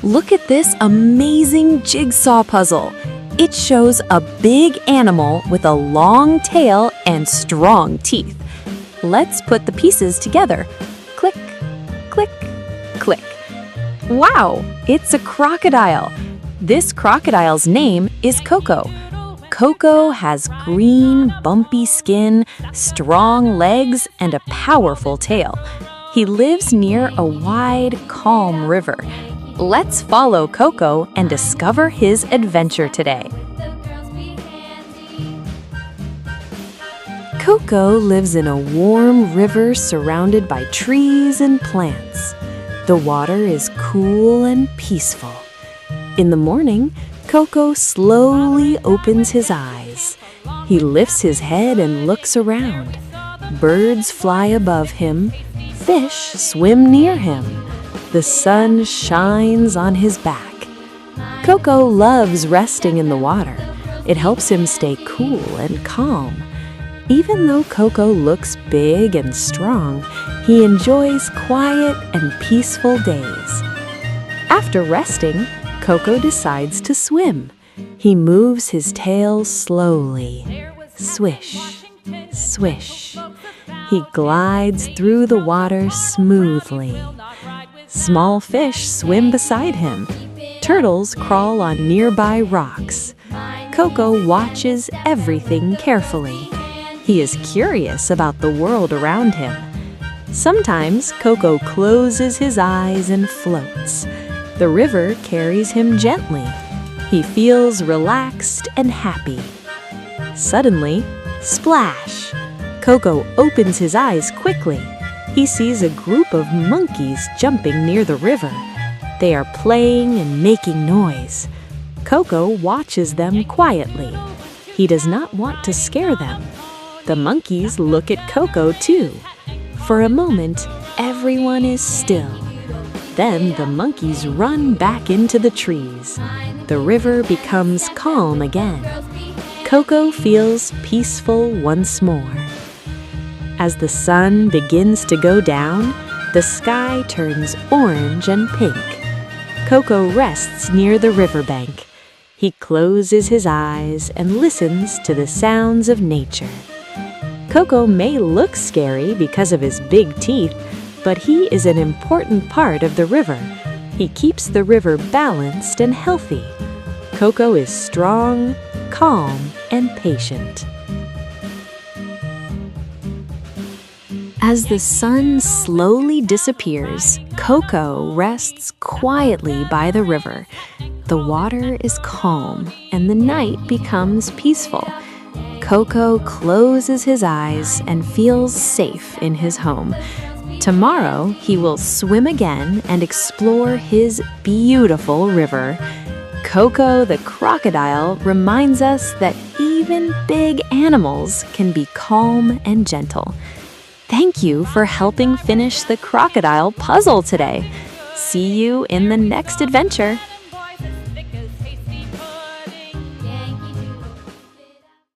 Look at this amazing jigsaw puzzle. It shows a big animal with a long tail and strong teeth. Let's put the pieces together. Click, click, click. Wow, it's a crocodile. This crocodile's name is Coco. Coco has green, bumpy skin, strong legs, and a powerful tail. He lives near a wide, calm river. Let's follow Coco and discover his adventure today. Coco lives in a warm river surrounded by trees and plants. The water is cool and peaceful. In the morning, Coco slowly opens his eyes. He lifts his head and looks around. Birds fly above him. Fish swim near him. The sun shines on his back. Coco loves resting in the water. It helps him stay cool and calm. Even though Coco looks big and strong, he enjoys quiet and peaceful days. After resting, Coco decides to swim. He moves his tail slowly. Swish, swish. He glides through the water smoothly. Small fish swim beside him. Turtles crawl on nearby rocks. Coco watches everything carefully. He is curious about the world around him. Sometimes Coco closes his eyes and floats. The river carries him gently. He feels relaxed and happy. Suddenly, splash! Coco opens his eyes quickly. He sees a group of monkeys jumping near the river. They are playing and making noise. Coco watches them quietly. He does not want to scare them. The monkeys look at Coco too. For a moment, everyone is still. Then the monkeys run back into the trees. The river becomes calm again. Coco feels peaceful once more. As the sun begins to go down, the sky turns orange and pink. Coco rests near the riverbank. He closes his eyes and listens to the sounds of nature. Coco may look scary because of his big teeth, but he is an important part of the river. He keeps the river balanced and healthy. Coco is strong, calm, and patient. As the sun slowly disappears, Coco rests quietly by the river. The water is calm, and the night becomes peaceful. Coco closes his eyes and feels safe in his home. Tomorrow, he will swim again and explore his beautiful river. Coco the crocodile reminds us that even big animals can be calm and gentle. Thank you for helping finish the crocodile puzzle today. See you in the next adventure.